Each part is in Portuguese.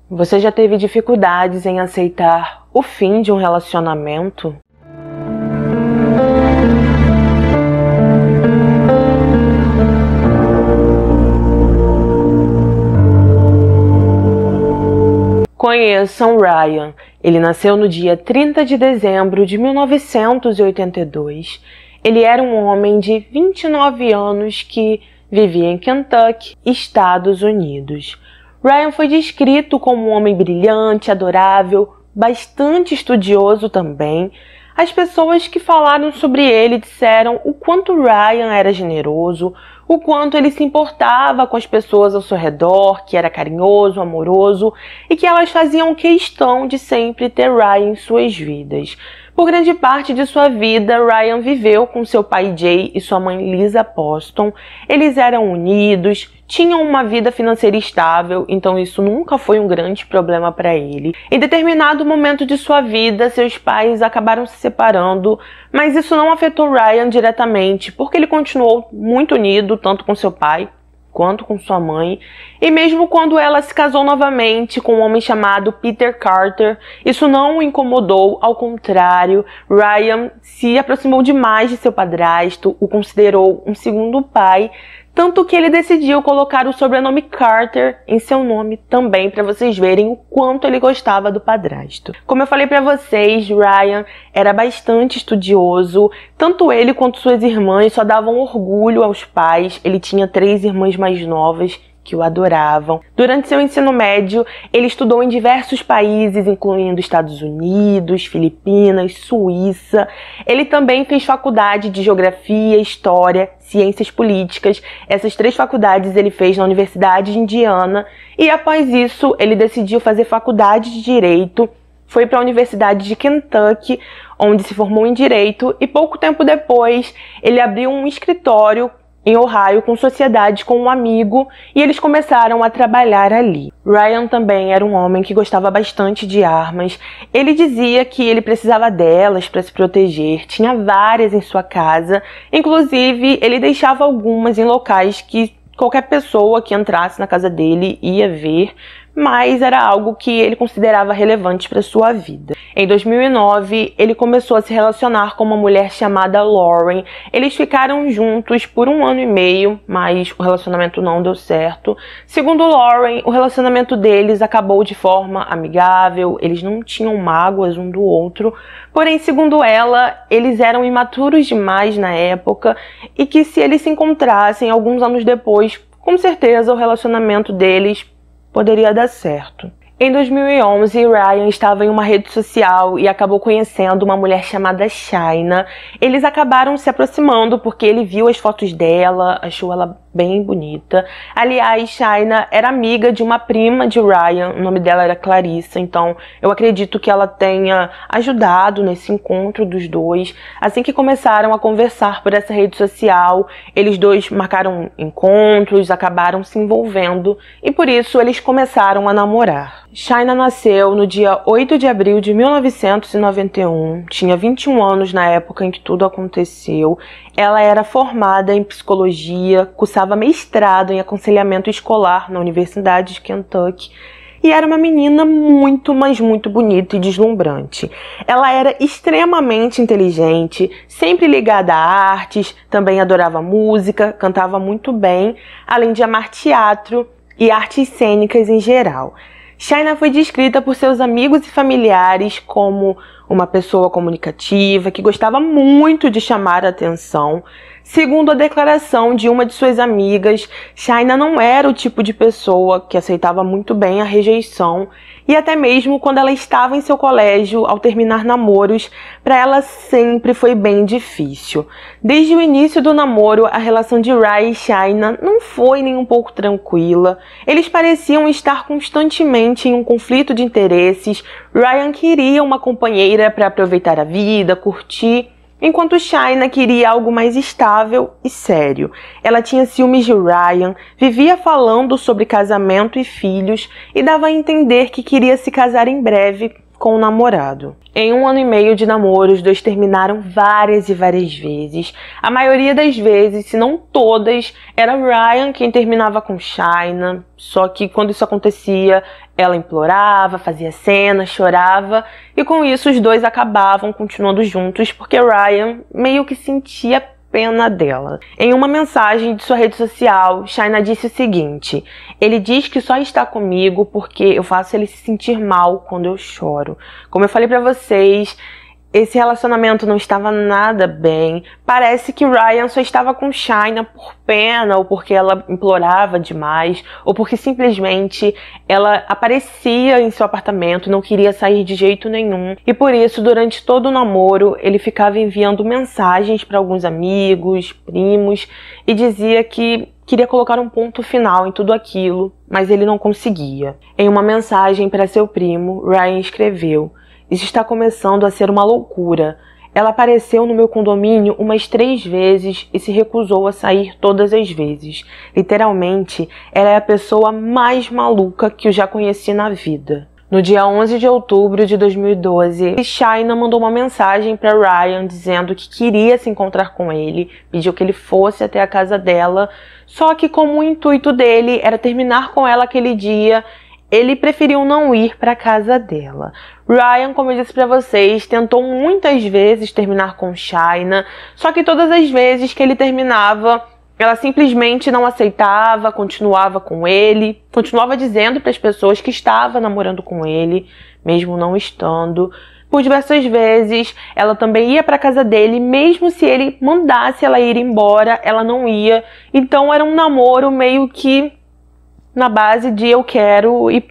Você já teve dificuldades em aceitar o fim de um relacionamento? Conheçam Ryan. Ele nasceu no dia 30 de dezembro de 1982. Ele era um homem de 29 anos que vivia em Kentucky, Estados Unidos. Ryan foi descrito como um homem brilhante, adorável, bastante estudioso também. As pessoas que falaram sobre ele disseram o quanto Ryan era generoso, o quanto ele se importava com as pessoas ao seu redor, que era carinhoso, amoroso e que elas faziam questão de sempre ter Ryan em suas vidas. Por grande parte de sua vida, Ryan viveu com seu pai Jay e sua mãe Lisa Poston. Eles eram unidos, tinham uma vida financeira estável, então isso nunca foi um grande problema para ele. Em determinado momento de sua vida, seus pais acabaram se separando, mas isso não afetou Ryan diretamente, porque ele continuou muito unido, tanto com seu pai quanto com sua mãe, e mesmo quando ela se casou novamente com um homem chamado Peter Carter, isso não o incomodou, ao contrário, Ryan se aproximou demais de seu padrasto, o considerou um segundo pai, tanto que ele decidiu colocar o sobrenome Carter em seu nome também, para vocês verem o quanto ele gostava do padrasto. Como eu falei para vocês, Ryan era bastante estudioso, tanto ele quanto suas irmãs só davam orgulho aos pais. Ele tinha 3 irmãs mais novas que o adoravam. Durante seu ensino médio, ele estudou em diversos países, incluindo Estados Unidos, Filipinas, Suíça. Ele também fez faculdade de Geografia, História, Ciências Políticas. Essas 3 faculdades ele fez na Universidade de Indiana e após isso ele decidiu fazer faculdade de Direito. Foi para a Universidade de Kentucky, onde se formou em Direito e pouco tempo depois ele abriu um escritório em Ohio com sociedade com um amigo e eles começaram a trabalhar ali. Ryan também era um homem que gostava bastante de armas. Ele dizia que ele precisava delas para se proteger, tinha várias em sua casa, inclusive ele deixava algumas em locais que qualquer pessoa que entrasse na casa dele ia ver, mas era algo que ele considerava relevante para sua vida. Em 2009, ele começou a se relacionar com uma mulher chamada Lauren. Eles ficaram juntos por 1 ano e meio, mas o relacionamento não deu certo. Segundo Lauren, o relacionamento deles acabou de forma amigável, eles não tinham mágoas um do outro, porém, segundo ela, eles eram imaturos demais na época e que se eles se encontrassem alguns anos depois, com certeza o relacionamento deles poderia dar certo. Em 2011, Ryan estava em uma rede social e acabou conhecendo uma mulher chamada Shaina. Eles acabaram se aproximando porque ele viu as fotos dela, achou ela bem bonita. Aliás, Shaina era amiga de uma prima de Ryan, o nome dela era Clarissa, então eu acredito que ela tenha ajudado nesse encontro dos dois. Assim que começaram a conversar por essa rede social, eles dois marcaram encontros, acabaram se envolvendo e por isso eles começaram a namorar. Shaina nasceu no dia 8 de abril de 1991, tinha 21 anos na época em que tudo aconteceu. Ela era formada em psicologia, cursava mestrado em aconselhamento escolar na Universidade de Kentucky e era uma menina muito, mas muito bonita e deslumbrante. Ela era extremamente inteligente, sempre ligada a artes, também adorava música, cantava muito bem, além de amar teatro e artes cênicas em geral. Shaina foi descrita por seus amigos e familiares como uma pessoa comunicativa, que gostava muito de chamar a atenção. Segundo a declaração de uma de suas amigas, Shaina não era o tipo de pessoa que aceitava muito bem a rejeição e até mesmo quando ela estava em seu colégio, ao terminar namoros, para ela sempre foi bem difícil. Desde o início do namoro, a relação de Ryan e Shaina não foi nem um pouco tranquila. Eles pareciam estar constantemente em um conflito de interesses. Ryan queria uma companheira para aproveitar a vida, curtir, enquanto Shaina queria algo mais estável e sério. Ela tinha ciúmes de Ryan, vivia falando sobre casamento e filhos e dava a entender que queria se casar em breve com o namorado. Em 1 ano e meio de namoro, os dois terminaram várias e várias vezes. A maioria das vezes, se não todas, era Ryan quem terminava com Shaina. Só que quando isso acontecia, ela implorava, fazia cena, chorava. E com isso os dois acabavam continuando juntos, porque Ryan meio que sentia pena dela. Em uma mensagem de sua rede social, Shaina disse o seguinte: ele diz que só está comigo porque eu faço ele se sentir mal quando eu choro. Como eu falei pra vocês, esse relacionamento não estava nada bem. Parece que Ryan só estava com Shaina por pena, ou porque ela implorava demais, ou porque simplesmente ela aparecia em seu apartamento e não queria sair de jeito nenhum. E por isso, durante todo o namoro, ele ficava enviando mensagens para alguns amigos, primos, e dizia que queria colocar um ponto final em tudo aquilo, mas ele não conseguia. Em uma mensagem para seu primo, Ryan escreveu: isso está começando a ser uma loucura. Ela apareceu no meu condomínio umas 3 vezes e se recusou a sair todas as vezes. Literalmente, ela é a pessoa mais maluca que eu já conheci na vida. No dia 11 de outubro de 2012, Shaina mandou uma mensagem para Ryan dizendo que queria se encontrar com ele, pediu que ele fosse até a casa dela, só que como o intuito dele era terminar com ela aquele dia, ele preferiu não ir para a casa dela. Ryan, como eu disse para vocês, tentou muitas vezes terminar com Shaina, só que todas as vezes que ele terminava, ela simplesmente não aceitava, continuava com ele, continuava dizendo para as pessoas que estava namorando com ele, mesmo não estando. Por diversas vezes, ela também ia para a casa dele, mesmo se ele mandasse ela ir embora, ela não ia. Então era um namoro meio que na base de eu quero e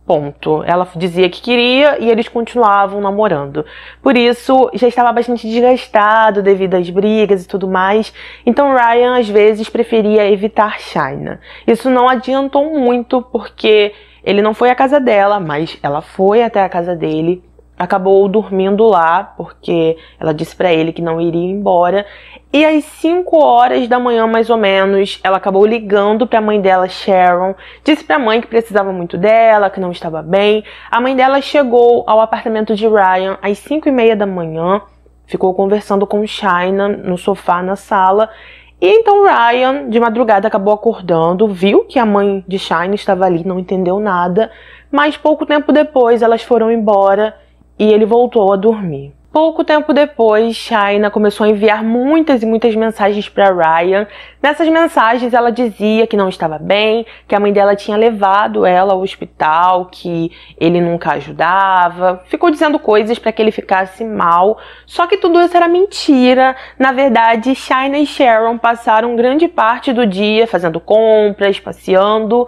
ponto. Ela dizia que queria e eles continuavam namorando. Por isso, já estava bastante desgastado devido às brigas e tudo mais. Então Ryan, às vezes, preferia evitar Shaina. Isso não adiantou muito, porque ele não foi à casa dela, mas ela foi até a casa dele. Acabou dormindo lá, porque ela disse pra ele que não iria embora. E às 5 horas da manhã, mais ou menos, ela acabou ligando pra mãe dela, Sharon. Disse pra mãe que precisava muito dela, que não estava bem. A mãe dela chegou ao apartamento de Ryan às 5:30 da manhã. Ficou conversando com Shaina no sofá na sala. E então Ryan, de madrugada, acabou acordando, viu que a mãe de Shaina estava ali, não entendeu nada. Mas pouco tempo depois, elas foram embora e ele voltou a dormir. Pouco tempo depois, Shaina começou a enviar muitas e muitas mensagens para Ryan. Nessas mensagens ela dizia que não estava bem, que a mãe dela tinha levado ela ao hospital, que ele nunca ajudava. Ficou dizendo coisas para que ele ficasse mal. Só que tudo isso era mentira. Na verdade, Shaina e Sharon passaram grande parte do dia fazendo compras, passeando.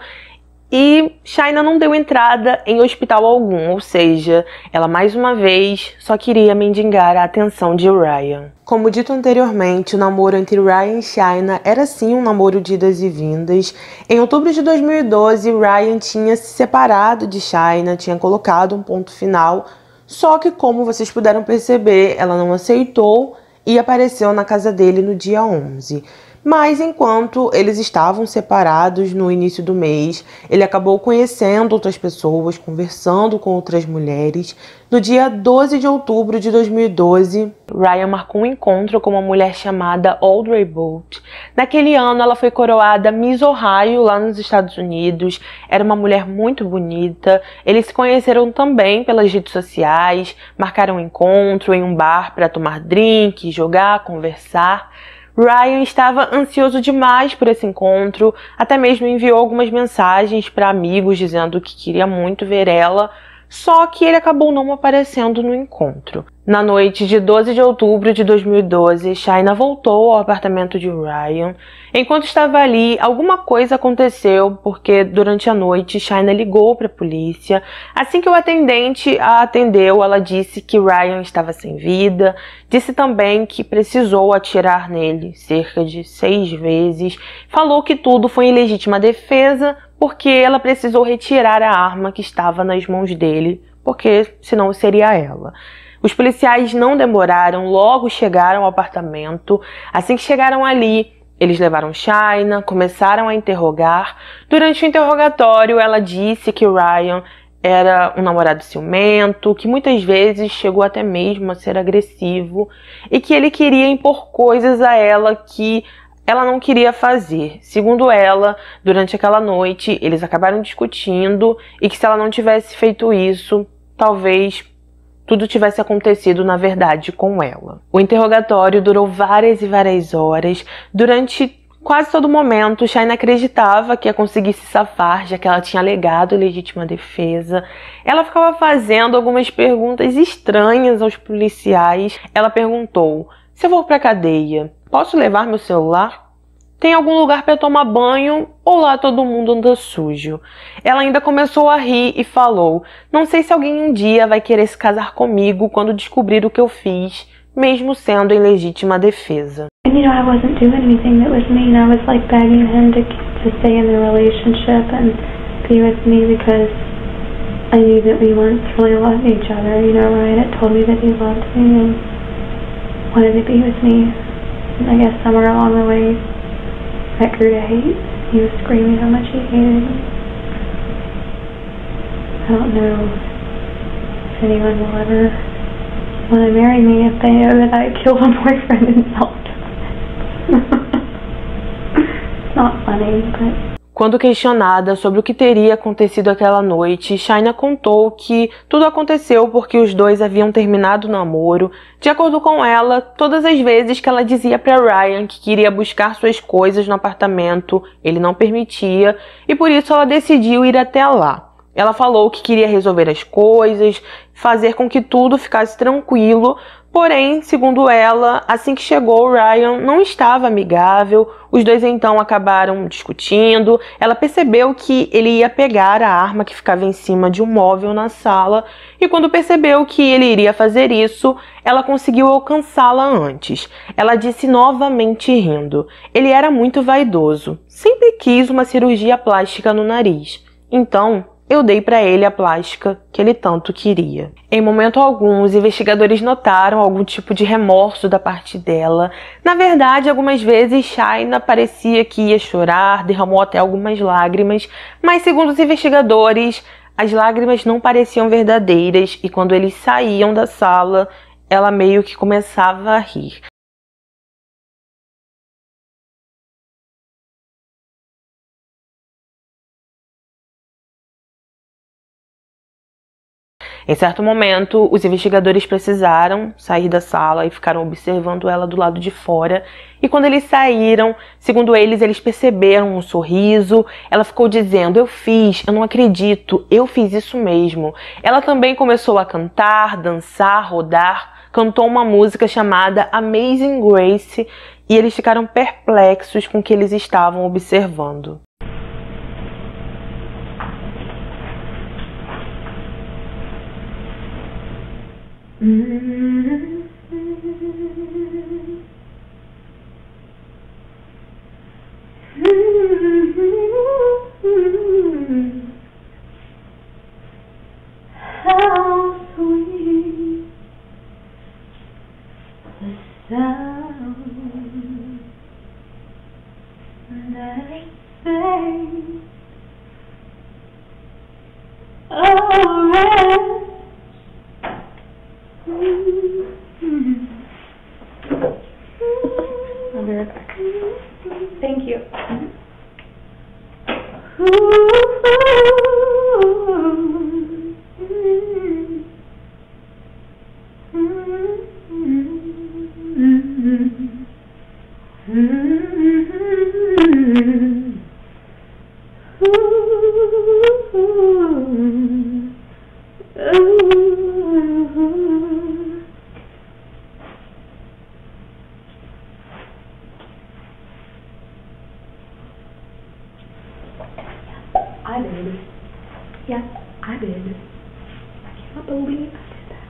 E Shaina não deu entrada em hospital algum, ou seja, ela mais uma vez só queria mendigar a atenção de Ryan. Como dito anteriormente, o namoro entre Ryan e Shaina era sim um namoro de idas e vindas. Em outubro de 2012, Ryan tinha se separado de Shaina, tinha colocado um ponto final, só que como vocês puderam perceber, ela não aceitou e apareceu na casa dele no dia 11. Mas enquanto eles estavam separados no início do mês, ele acabou conhecendo outras pessoas, conversando com outras mulheres. No dia 12 de outubro de 2012, Ryan marcou um encontro com uma mulher chamada Audrey Bolt. Naquele ano, ela foi coroada Miss Ohio lá nos Estados Unidos. Era uma mulher muito bonita. Eles se conheceram também pelas redes sociais, marcaram um encontro em um bar para tomar drink, jogar, conversar. Ryan estava ansioso demais por esse encontro, até mesmo enviou algumas mensagens para amigos dizendo que queria muito ver ela, só que ele acabou não aparecendo no encontro. Na noite de 12 de outubro de 2012, Shaina voltou ao apartamento de Ryan. Enquanto estava ali, alguma coisa aconteceu, porque durante a noite Shaina ligou para a polícia. Assim que o atendente a atendeu, ela disse que Ryan estava sem vida. Disse também que precisou atirar nele cerca de 6 vezes. Falou que tudo foi em legítima defesa, porque ela precisou retirar a arma que estava nas mãos dele, porque senão seria ela. Os policiais não demoraram, logo chegaram ao apartamento. Assim que chegaram ali, eles levaram Shaina, começaram a interrogar. Durante o interrogatório, ela disse que Ryan era um namorado ciumento, que muitas vezes chegou até mesmo a ser agressivo e que ele queria impor coisas a ela que ela não queria fazer. Segundo ela, durante aquela noite, eles acabaram discutindo e que se ela não tivesse feito isso, talvez tudo tivesse acontecido na verdade com ela. O interrogatório durou várias e várias horas. Durante quase todo momento, Shaina acreditava que ia conseguir se safar, já que ela tinha alegado legítima defesa. Ela ficava fazendo algumas perguntas estranhas aos policiais. Ela perguntou: se eu for pra cadeia, posso levar meu celular? Tem algum lugar para tomar banho ou lá todo mundo anda sujo? Ela ainda começou a rir e falou: não sei se alguém um dia vai querer se casar comigo quando descobrir o que eu fiz, mesmo sendo em legítima defesa. And I wasn't doing anything that was mean. I was like begging him to stay in the relationship and be with me because I knew that we weren't really loving each other. Ryan had told me that he loved me and wanted to be with me. And I guess somewhere along the way, that grew to hate. He was screaming how much he hated me. I don't know if anyone will ever want to marry me if they know that I killed a boyfriend in self-defense. It's not funny, but... Quando questionada sobre o que teria acontecido aquela noite, Shaina contou que tudo aconteceu porque os dois haviam terminado o namoro. De acordo com ela, todas as vezes que ela dizia para Ryan que queria buscar suas coisas no apartamento, ele não permitia, e por isso ela decidiu ir até lá. Ela falou que queria resolver as coisas, fazer com que tudo ficasse tranquilo, porém, segundo ela, assim que chegou, Ryan não estava amigável, os dois então acabaram discutindo. Ela percebeu que ele ia pegar a arma que ficava em cima de um móvel na sala, e quando percebeu que ele iria fazer isso, ela conseguiu alcançá-la antes. Ela disse novamente rindo: ele era muito vaidoso, sempre quis uma cirurgia plástica no nariz, então eu dei para ele a plástica que ele tanto queria. Em momento algum, os investigadores notaram algum tipo de remorso da parte dela. Na verdade, algumas vezes Shaina parecia que ia chorar, derramou até algumas lágrimas, mas segundo os investigadores, as lágrimas não pareciam verdadeiras e quando eles saíam da sala, ela meio que começava a rir. Em certo momento, os investigadores precisaram sair da sala e ficaram observando ela do lado de fora. E quando eles saíram, segundo eles perceberam um sorriso. Ela ficou dizendo: eu não acredito, eu fiz isso mesmo. Ela também começou a cantar, dançar, rodar, cantou uma música chamada Amazing Grace e eles ficaram perplexos com o que eles estavam observando. How sweet the sound that sings a rest. I'll be right back. Thank you. I did. Yes, I did. I can't believe I did that.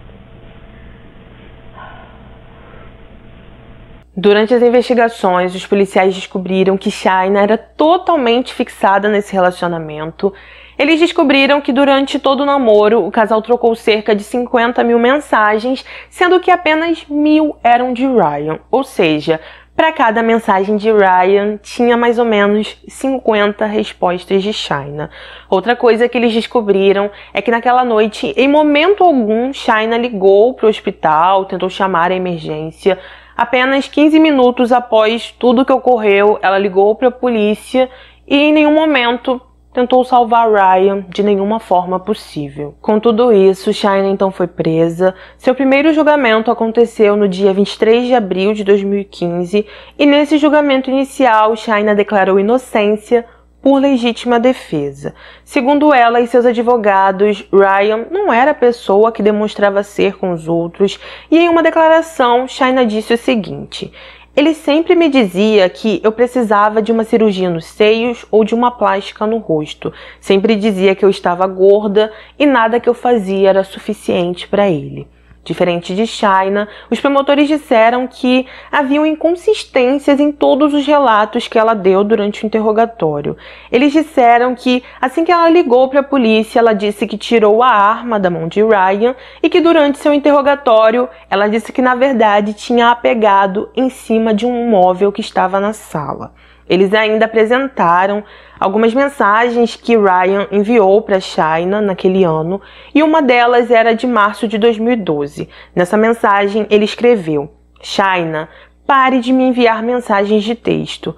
Durante as investigações, os policiais descobriram que Shaina era totalmente fixada nesse relacionamento. Eles descobriram que durante todo o namoro, o casal trocou cerca de 50 mil mensagens, sendo que apenas 1.000 eram de Ryan. Ou seja, Para cada mensagem de Ryan, tinha mais ou menos 50 respostas de Shaina. Outra coisa que eles descobriram é que naquela noite, em momento algum, Shaina ligou para o hospital, tentou chamar a emergência. Apenas 15 minutos após tudo que ocorreu, ela ligou para a polícia e em nenhum momento tentou salvar Ryan de nenhuma forma possível. Com tudo isso, Shaina então foi presa. Seu primeiro julgamento aconteceu no dia 23 de abril de 2015 e nesse julgamento inicial, Shaina declarou inocência por legítima defesa. Segundo ela e seus advogados, Ryan não era a pessoa que demonstrava ser com os outros e em uma declaração, Shaina disse o seguinte: ele sempre me dizia que eu precisava de uma cirurgia nos seios ou de uma plástica no rosto. Sempre dizia que eu estava gorda e nada que eu fazia era suficiente para ele. Diferente de Shaina, os promotores disseram que haviam inconsistências em todos os relatos que ela deu durante o interrogatório. Eles disseram que, assim que ela ligou para a polícia, ela disse que tirou a arma da mão de Ryan e que durante seu interrogatório, ela disse que na verdade tinha a pegado em cima de um móvel que estava na sala. Eles ainda apresentaram algumas mensagens que Ryan enviou para Shaina naquele ano, e uma delas era de março de 2012. Nessa mensagem, ele escreveu: Shaina, pare de me enviar mensagens de texto.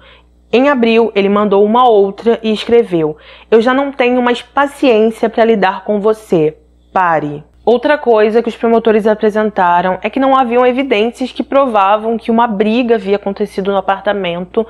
Em abril, ele mandou uma outra e escreveu: eu já não tenho mais paciência para lidar com você. Pare. Outra coisa que os promotores apresentaram é que não haviam evidências que provavam que uma briga havia acontecido no apartamento,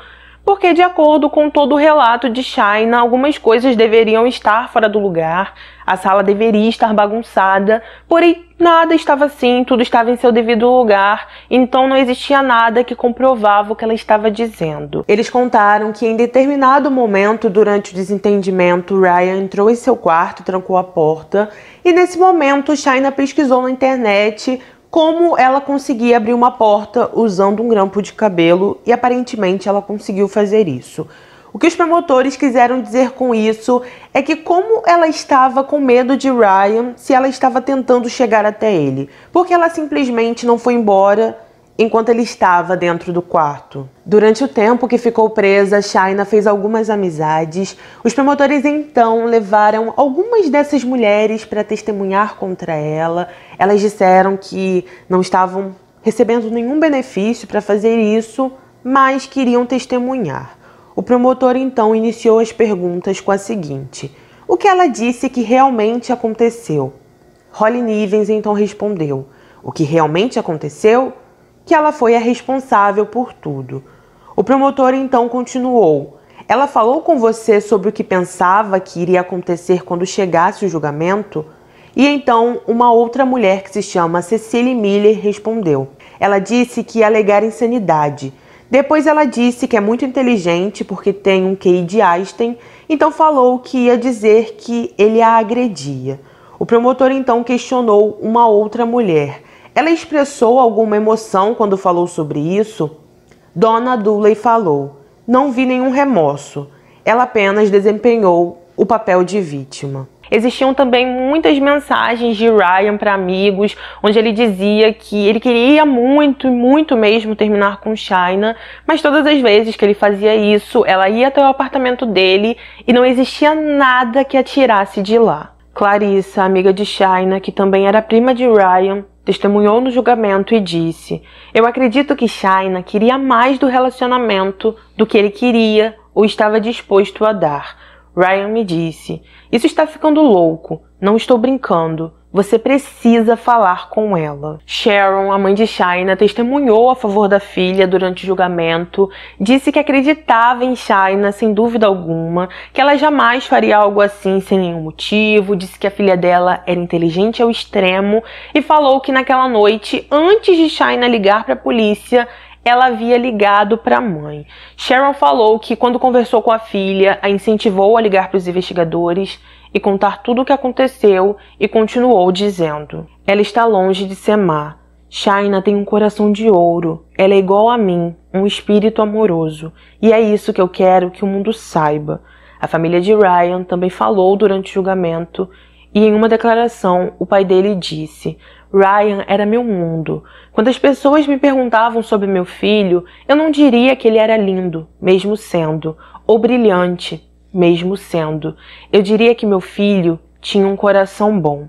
porque, de acordo com todo o relato de Shaina, algumas coisas deveriam estar fora do lugar, a sala deveria estar bagunçada, porém nada estava assim, tudo estava em seu devido lugar, então não existia nada que comprovava o que ela estava dizendo. Eles contaram que em determinado momento, durante o desentendimento, Ryan entrou em seu quarto, trancou a porta, e nesse momento Shaina pesquisou na internet como ela conseguia abrir uma porta usando um grampo de cabelo e aparentemente ela conseguiu fazer isso. O que os promotores quiseram dizer com isso é que como ela estava com medo de Ryan se ela estava tentando chegar até ele, porque ela simplesmente não foi embora enquanto ele estava dentro do quarto. Durante o tempo que ficou presa, Shaina fez algumas amizades. Os promotores então levaram algumas dessas mulheres para testemunhar contra ela. Elas disseram que não estavam recebendo nenhum benefício para fazer isso, mas queriam testemunhar. O promotor então iniciou as perguntas com a seguinte: o que ela disse que realmente aconteceu? Holly Nivens então respondeu: o que realmente aconteceu? Que ela foi a responsável por tudo. O promotor então continuou: ela falou com você sobre o que pensava que iria acontecer quando chegasse o julgamento? E então uma outra mulher que se chama Cecily Miller respondeu: ela disse que ia alegar insanidade. Depois ela disse que é muito inteligente porque tem um QI de Einstein, então falou que ia dizer que ele a agredia. O promotor então questionou uma outra mulher: ela expressou alguma emoção quando falou sobre isso? Donna Dooley falou: não vi nenhum remorso. Ela apenas desempenhou o papel de vítima. Existiam também muitas mensagens de Ryan para amigos, onde ele dizia que ele queria muito mesmo terminar com Shaina, mas todas as vezes que ele fazia isso, ela ia até o apartamento dele e não existia nada que a tirasse de lá. Clarissa, amiga de Shaina, que também era prima de Ryan, testemunhou no julgamento e disse: eu acredito que Shaina queria mais do relacionamento do que ele queria ou estava disposto a dar. Ryan me disse: isso está ficando louco, não estou brincando, você precisa falar com ela. Sharon, a mãe de Shaina, testemunhou a favor da filha durante o julgamento, disse que acreditava em Shaina sem dúvida alguma, que ela jamais faria algo assim sem nenhum motivo, disse que a filha dela era inteligente ao extremo e falou que naquela noite, antes de Shaina ligar para a polícia, ela havia ligado para a mãe. Sharon falou que quando conversou com a filha, a incentivou a ligar para os investigadores e contar tudo o que aconteceu e continuou dizendo: ela está longe de ser má. Shaina tem um coração de ouro. Ela é igual a mim, um espírito amoroso. E é isso que eu quero que o mundo saiba. A família de Ryan também falou durante o julgamento e em uma declaração o pai dele disse: Ryan era meu mundo. Quando as pessoas me perguntavam sobre meu filho, eu não diria que ele era lindo, mesmo sendo, ou brilhante, mesmo sendo. Eu diria que meu filho tinha um coração bom.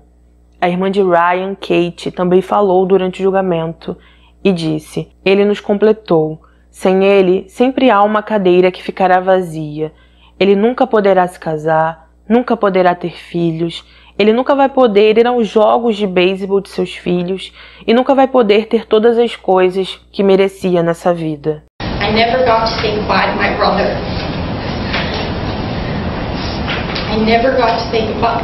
A irmã de Ryan, Kate, também falou durante o julgamento e disse: ele nos completou. Sem ele, sempre há uma cadeira que ficará vazia. Ele nunca poderá se casar, nunca poderá ter filhos, ele nunca vai poder ir aos jogos de beisebol de seus filhos e nunca vai poder ter todas as coisas que merecia nessa vida. I never got to say goodbye to my brother. I never got to say goodbye.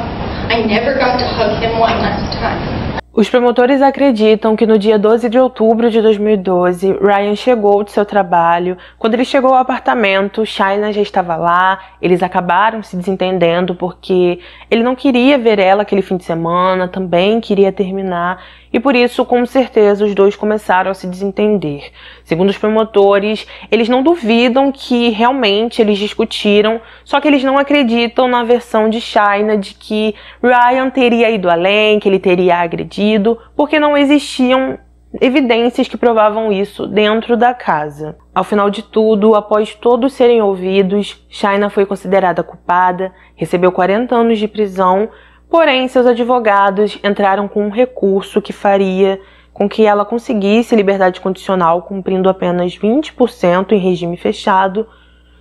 I never got to hug him one last time. Os promotores acreditam que no dia 12 de outubro de 2012, Ryan chegou de seu trabalho. Quando ele chegou ao apartamento, Shaina já estava lá. Eles acabaram se desentendendo porque ele não queria ver ela aquele fim de semana, também queria terminar. E por isso, com certeza, os dois começaram a se desentender. Segundo os promotores, eles não duvidam que realmente eles discutiram, só que eles não acreditam na versão de Shaina de que Ryan teria ido além, que ele teria agredido, porque não existiam evidências que provavam isso dentro da casa. Ao final de tudo, após todos serem ouvidos, Shaina foi considerada culpada, recebeu 40 anos de prisão. Porém, seus advogados entraram com um recurso que faria com que ela conseguisse liberdade condicional, cumprindo apenas 20% em regime fechado.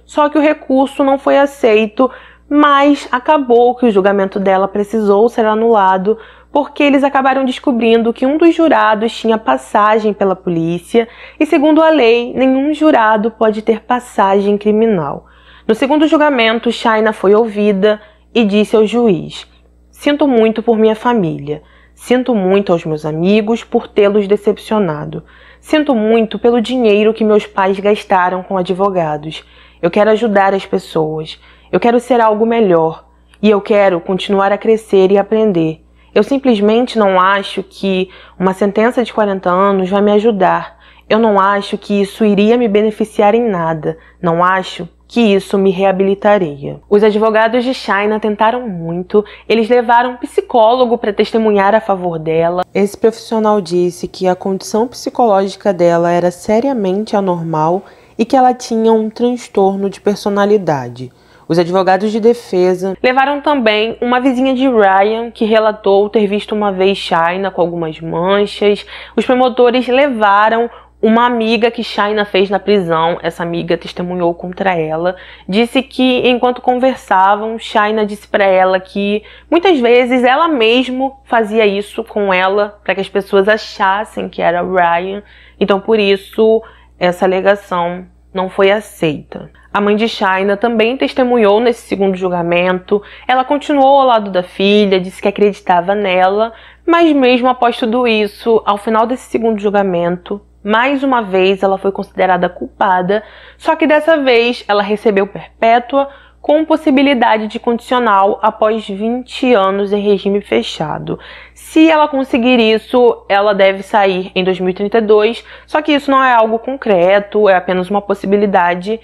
Só que o recurso não foi aceito, mas acabou que o julgamento dela precisou ser anulado, porque eles acabaram descobrindo que um dos jurados tinha passagem pela polícia e, segundo a lei, nenhum jurado pode ter passagem criminal. No segundo julgamento, Shaina foi ouvida e disse ao juiz: sinto muito por minha família. Sinto muito aos meus amigos por tê-los decepcionado. Sinto muito pelo dinheiro que meus pais gastaram com advogados. Eu quero ajudar as pessoas. Eu quero ser algo melhor. E eu quero continuar a crescer e aprender. Eu simplesmente não acho que uma sentença de 40 anos vai me ajudar. Eu não acho que isso iria me beneficiar em nada. Não acho que isso me reabilitaria. Os advogados de Shaina tentaram muito, eles levaram um psicólogo para testemunhar a favor dela. Esse profissional disse que a condição psicológica dela era seriamente anormal e que ela tinha um transtorno de personalidade. Os advogados de defesa levaram também uma vizinha de Ryan, que relatou ter visto uma vez Shaina com algumas manchas. Os promotores levaram uma amiga que Shaina fez na prisão. Essa amiga testemunhou contra ela. Disse que, enquanto conversavam, Shaina disse para ela que muitas vezes ela mesma fazia isso com ela para que as pessoas achassem que era Ryan. Então, por isso, essa alegação não foi aceita. A mãe de Shaina também testemunhou nesse segundo julgamento. Ela continuou ao lado da filha, disse que acreditava nela, mas mesmo após tudo isso, ao final desse segundo julgamento, mais uma vez ela foi considerada culpada, só que dessa vez ela recebeu perpétua com possibilidade de condicional após 20 anos em regime fechado. Se ela conseguir isso, ela deve sair em 2032, só que isso não é algo concreto, é apenas uma possibilidade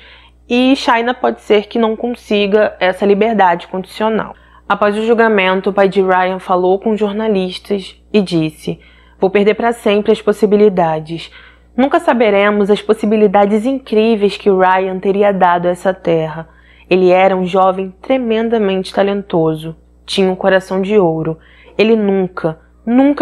e Shaina pode ser que não consiga essa liberdade condicional. Após o julgamento, o pai de Ryan falou com jornalistas e disse: "Vou perder para sempre as possibilidades. Nunca saberemos as possibilidades incríveis que Ryan teria dado a essa terra. Ele era um jovem tremendamente talentoso. Tinha um coração de ouro. Ele nunca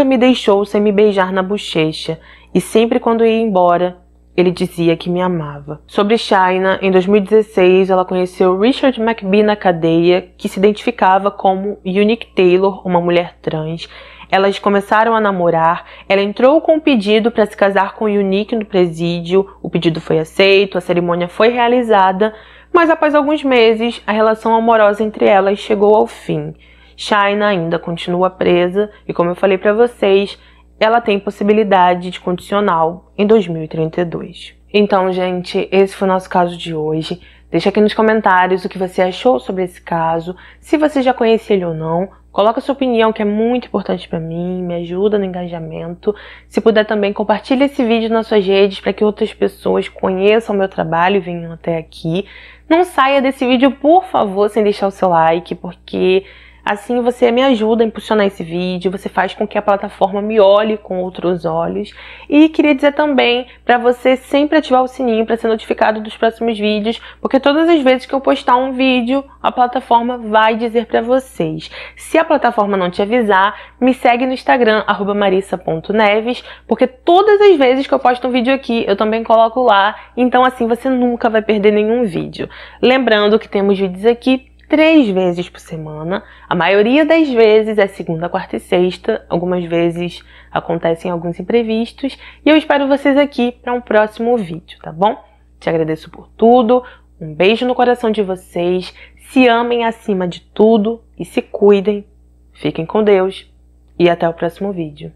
me deixou sem me beijar na bochecha. E sempre quando ia embora, ele dizia que me amava." Sobre Shaina, em 2016, ela conheceu Richard McBee na cadeia, que se identificava como Unique Taylor, uma mulher trans. Elas começaram a namorar, ela entrou com um pedido para se casar com Unique no presídio, o pedido foi aceito, a cerimônia foi realizada, mas após alguns meses, a relação amorosa entre elas chegou ao fim. Shaina ainda continua presa e, como eu falei para vocês, ela tem possibilidade de condicional em 2032. Então, gente, esse foi o nosso caso de hoje. Deixa aqui nos comentários o que você achou sobre esse caso, se você já conhecia ele ou não. Coloca sua opinião, que é muito importante para mim, me ajuda no engajamento. Se puder também, compartilhe esse vídeo nas suas redes para que outras pessoas conheçam o meu trabalho e venham até aqui. Não saia desse vídeo, por favor, sem deixar o seu like, porque Assim você me ajuda a impulsionar esse vídeo, você faz com que a plataforma me olhe com outros olhos. E queria dizer também para você sempre ativar o sininho para ser notificado dos próximos vídeos, porque todas as vezes que eu postar um vídeo, a plataforma vai dizer para vocês. Se a plataforma não te avisar, me segue no Instagram, @marissa.neves, porque todas as vezes que eu posto um vídeo aqui, eu também coloco lá, então assim você nunca vai perder nenhum vídeo. Lembrando que temos vídeos aqui 3 vezes por semana, a maioria das vezes é segunda, quarta e sexta, algumas vezes acontecem alguns imprevistos, e eu espero vocês aqui para um próximo vídeo, tá bom? Te agradeço por tudo, um beijo no coração de vocês, se amem acima de tudo e se cuidem, fiquem com Deus e até o próximo vídeo.